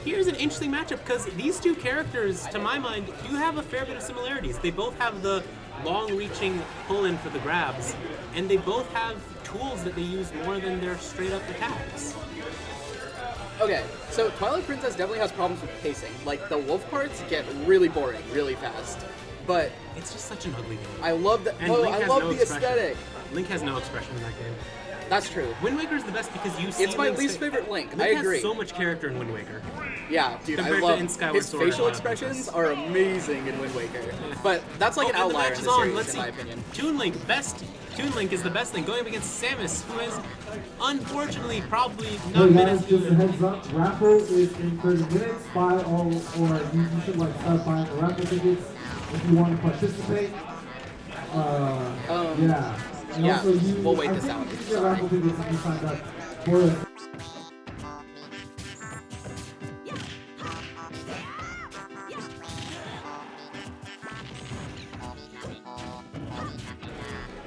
Here's an interesting matchup because these two characters, to my mind, do have a fair bit of similarities. They both have the long-reaching pull-in for the grabs, and they both have tools that they use more than their straight-up attacks. Okay, so Twilight Princess definitely has problems with pacing. Like, the wolf parts get really boring really fast. But it's just such an ugly game. I love the aesthetic. Link has no expression in that game. That's true. Wind Waker is the best because you see it's my least favorite Link. I Link agree. has so much character in Wind Waker. Yeah, dude, I love his facial expressions are amazing in Wind Waker. Yeah. But that's like an outlier in the series, in my opinion. Toon Link is the best thing, going up against Samus, who has unfortunately probably not been as good. Just a heads up, raffle is in 30 minutes. Buy all, or you should like start buying the raffle tickets if you want to participate. Yeah. And yeah, also we'll wait this out. Sorry. Raffle tickets if you signed up for it.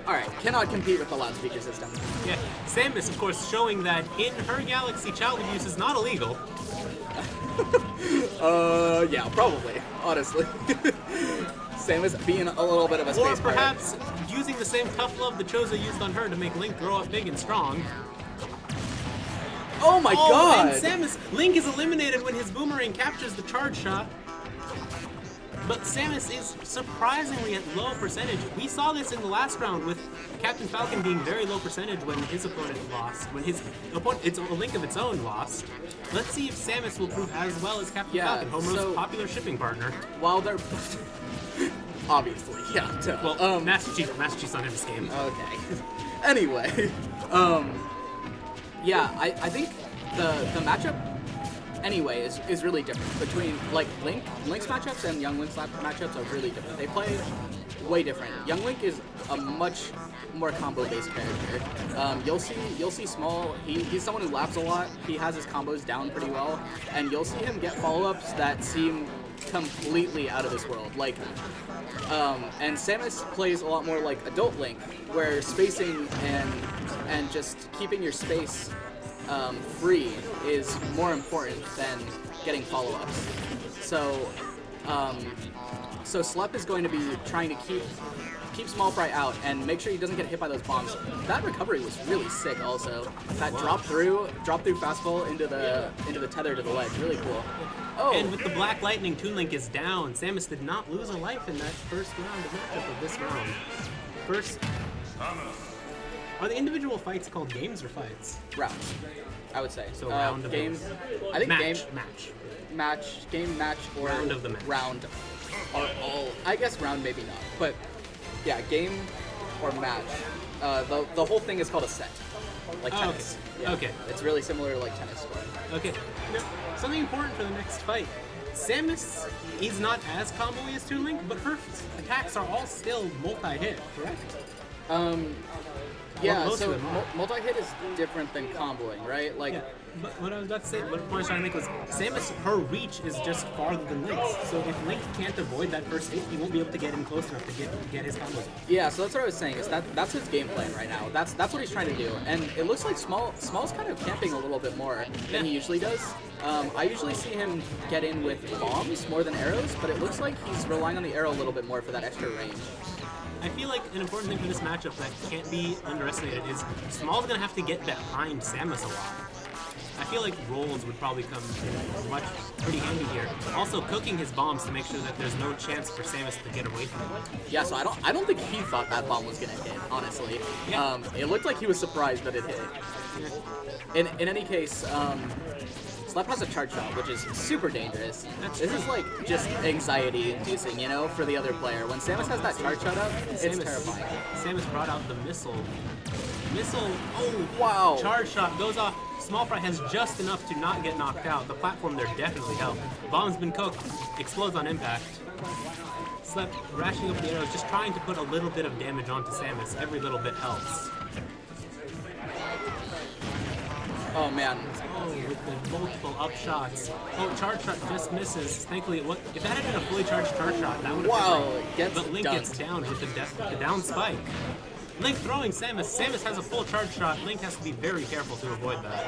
Alright, cannot compete with the loudspeaker system. Yeah, Samus, of course, showing that in her galaxy, child abuse is not illegal. Yeah, probably, honestly. Samus being a little bit of a space pirate. Or perhaps using the same tough love that Chozo used on her to make Link grow up big and strong. Oh my god! And Link is eliminated when his boomerang captures the charge shot. But Samus is surprisingly at low percentage. We saw this in the last round with Captain Falcon being very low percentage when his opponent lost. When his opponent, it's a Link of its own, lost. Let's see if Samus will prove as well as Captain Falcon, Homer's popular shipping partner. While they're... Obviously, yeah. Well, Master Chief's not in this game. Okay. Anyway, yeah, I think the matchup anyway is really different between like Link's matchups and Young Link's matchups are really different. They play way different. Young Link is a much more combo-based character. You'll see Small. He's someone who laughs a lot. He has his combos down pretty well, and you'll see him get follow-ups that seem completely out of this world. Like, and Samus plays a lot more like Adult Link, where spacing and just keeping your space free is more important than getting follow-ups. So SLEP is going to be trying to keep SmolFry out and make sure he doesn't get hit by those bombs. That recovery was really sick also. That drop through fastball into the tether to the ledge, really cool. Oh. And with the Black Lightning, Toon Link is down. Samus did not lose a life in that first round of matchup of this round. First, are the individual fights called games or fights? Rounds, I would say. So round of game. Those. I think game, match, or round of the match. Round are all. I guess round maybe not, but yeah, game or match. The whole thing is called a set, like tennis. Okay. Yeah. Okay. It's really similar to like tennis. Okay. Now, something important for the next fight. Samus is not as combo-y as Toon Link, but her attacks are all still multi-hit, correct? Yeah, so multi-hit is different than comboing, right? Like, yeah, but what I was about to say, what I was trying to make was, Samus, her reach is just farther than Link's. So if Link can't avoid that first hit, he won't be able to get in close enough to get his combos off. Yeah, so that's what I was saying, is that's his game plan right now. That's what he's trying to do. And it looks like Small's kind of camping a little bit more than he usually does. I usually see him get in with bombs more than arrows, but it looks like he's relying on the arrow a little bit more for that extra range. I feel like an important thing for this matchup that can't be underestimated is Small's gonna have to get behind Samus a lot. I feel like rolls would probably come pretty handy here. Also, cooking his bombs to make sure that there's no chance for Samus to get away from him. Yeah, so I don't think he thought that bomb was gonna hit, honestly. Yeah. It looked like he was surprised that it hit. Yeah. In any case, SLEP has a charge shot, which is super dangerous. This is like just anxiety-inducing, you know, for the other player. When Samus has that charge shot up, it's terrifying. Samus brought out the missile. Oh, wow. Charge shot goes off. SmolFry has just enough to not get knocked out. The platform there definitely helped. Bomb's been cooked. Explodes on impact. SLEP rashing up the arrows, just trying to put a little bit of damage onto Samus. Every little bit helps. Oh man. Oh, with the multiple up shots. Oh, charge shot just misses. Thankfully, if that had been a fully charged charge shot, that would have been great. But Link gets down with the down spike. Link throwing Samus. Samus has a full charge shot. Link has to be very careful to avoid that.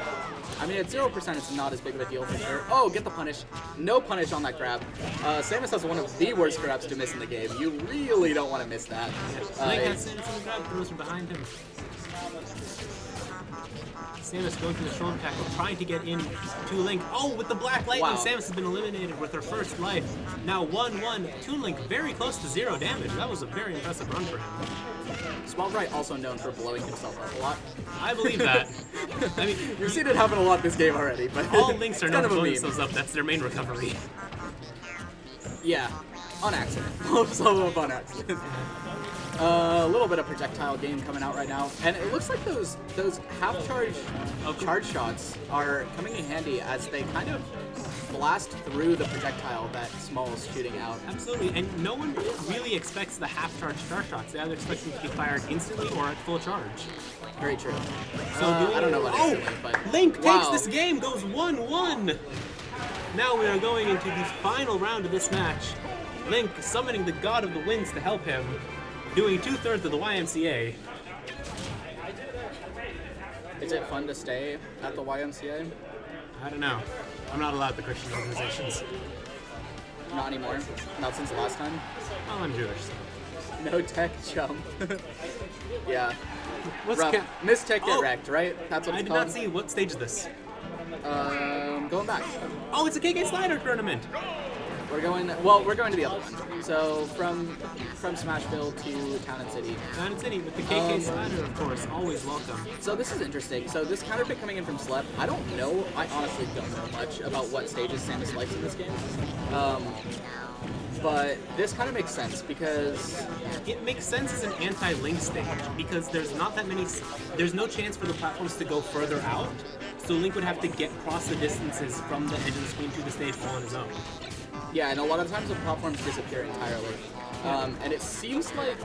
I mean, at 0%, it's not as big of a deal for sure. Oh, get the punish. No punish on that grab. Samus has one of the worst grabs to miss in the game. You really don't want to miss that. Link has Samus in the grab, throws her behind him. Samus going for the shoulder tackle, trying to get in to Link. Oh, with the Black Lightning, Wow. Samus has been eliminated with her first life. Now 1-1. Toon Link very close to 0 damage. That was a very impressive run for him. SmolFry also known for blowing himself up a lot. I believe that. I mean, You've seen it happen a lot this game already, but all Links are it's known kind for of a blowing meme. themselves up. That's their main recovery. Yeah, on accident. Most of them on accident. A little bit of projectile game coming out right now, and it looks like those half charge charge shots are coming in handy as they kind of blast through the projectile that Small is shooting out. Absolutely, and no one really expects the half-charge star shots. They either expect them to be fired instantly or at full charge. Very true. So I don't know about instantly, but Link takes wow. this game, goes 1-1. Now we are going into the final round of this match. Link summoning the God of the Winds to help him, doing 2/3 of the YMCA. Is it fun to stay at the YMCA? I don't know. I'm not allowed the Christian organizations. Not anymore. Not since the last time. Well, I'm Jewish, so. No tech jump. Yeah. What's Rough. Miss tech get Oh. wrecked, right? That's what I it's did called. not see what stage is this. Going back. Oh, it's a KK Slider tournament. We're going to the other one. So from Smashville to Town and City. Town and City with the KK Slider, of course, always welcome. So this is interesting. So this counter pick coming in from SLEP, I don't know. I honestly don't know much about what stages Samus likes in this game. But this kind of makes sense because It makes sense as an anti-Link stage because there's not that many. There's no chance for the platforms to go further out, so Link would have to get cross the distances from the edge of the screen to the stage all on his own. yeah, and a lot of times the platforms disappear entirely. And it seems like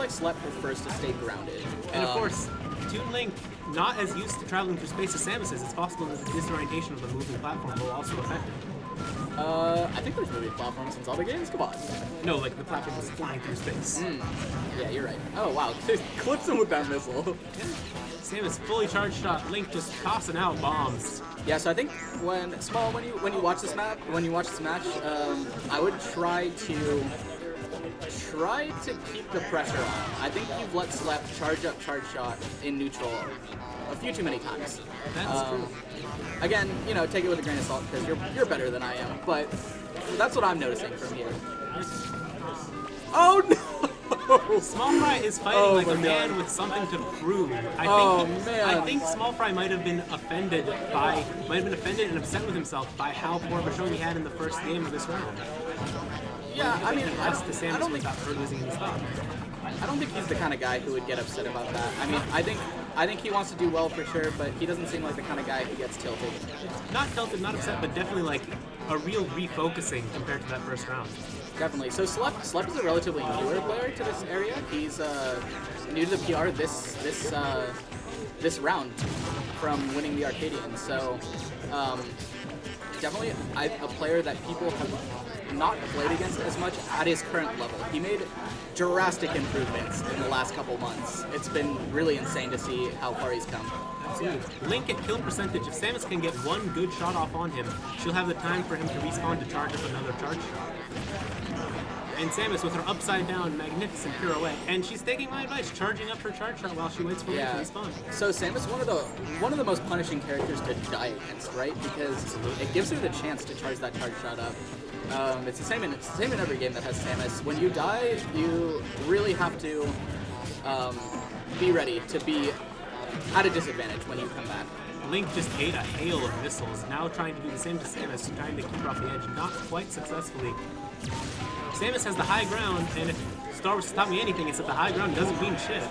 SLEP prefers to stay grounded. And of course, Toon Link, not as used to traveling through space as Samus is, it's possible that the disorientation of the moving platform will also affect him. I think there's moving platforms in Zelda games. Come on. No, like the platform is flying through space. Yeah, you're right. Oh wow, clips him with that missile. Samus fully charged shot. Link just tossing out bombs. Yeah, so I think when you watch this match, I would try to keep the pressure on. I think you've let SLEP charge up charge shot in neutral a few too many times. That's true. Again, take it with a grain of salt because you're better than I am, but that's what I'm noticing from here. Oh no! SmolFry is fighting Oh like my a man God. with something to prove. Oh, man. I think SmolFry might have been offended and upset with himself by how poor of a showing he had in the first game of this round. Yeah, I mean, He lost to I Samus don't think without losing any spot. I don't think he's the kind of guy who would get upset about that. I mean, I think he wants to do well for sure, but he doesn't seem like the kind of guy who gets tilted. Not tilted, not upset, but definitely like a real refocusing compared to that first round. Definitely. So SLEP is a relatively newer player to this area. He's new to the PR this round from winning the Arcadian. So definitely a player that people have not played against as much at his current level. He made drastic improvements in the last couple months. It's been really insane to see how far he's come. Absolutely. Link at kill percentage. If Samus can get one good shot off on him, she'll have the time for him to respawn to charge up another charge shot. And Samus with her upside down magnificent pirouette, and she's taking my advice, charging up her charge shot while she waits for Link to respawn. So Samus, one of the most punishing characters to die against, right? Because it gives her the chance to charge that charge shot up. It's the same in every game that has Samus. When you die, you really have to be ready to be at a disadvantage when you come back. Link just ate a hail of missiles, now trying to do the same to Samus, trying to keep her off the edge, not quite successfully. Samus has the high ground, and if Star Wars has taught me anything, it's that the high ground doesn't mean shit.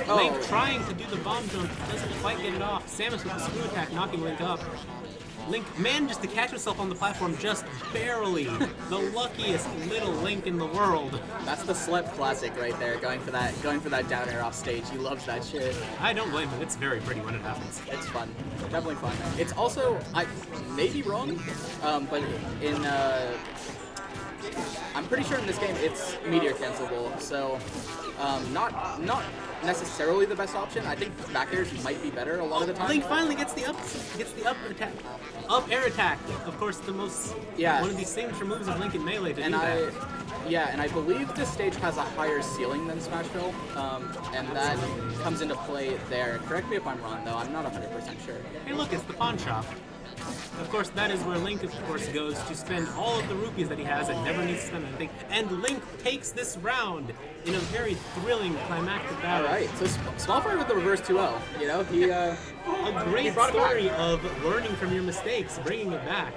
Link trying to do the bomb jump, doesn't quite get it off. Samus with the screw attack, knocking Link up. Link manages to catch himself on the platform just barely. The luckiest little Link in the world. That's the SLEP classic right there, going for that down air off stage. He loves that shit. I don't blame him. It's very pretty when it happens. It's fun. Definitely fun. It's also, I may be wrong, but I'm pretty sure in this game it's meteor cancelable, so not necessarily the best option. I think back airs might be better a lot of the time. Link finally gets the up attack, up air attack. Of course, the most one of these signature moves of Link in Melee to do that. And I believe this stage has a higher ceiling than Smashville, and that comes into play there. Correct me if I'm wrong, though. I'm not 100% sure. Hey, look, it's the pawn shop. Of course, that is where Link, of course, goes to spend all of the rupees that he has and never needs to spend anything. And Link takes this round in a very thrilling climactic battle. All right, so SmolFry with the reverse 2L. You know, he a great story of learning from your mistakes, bringing it back.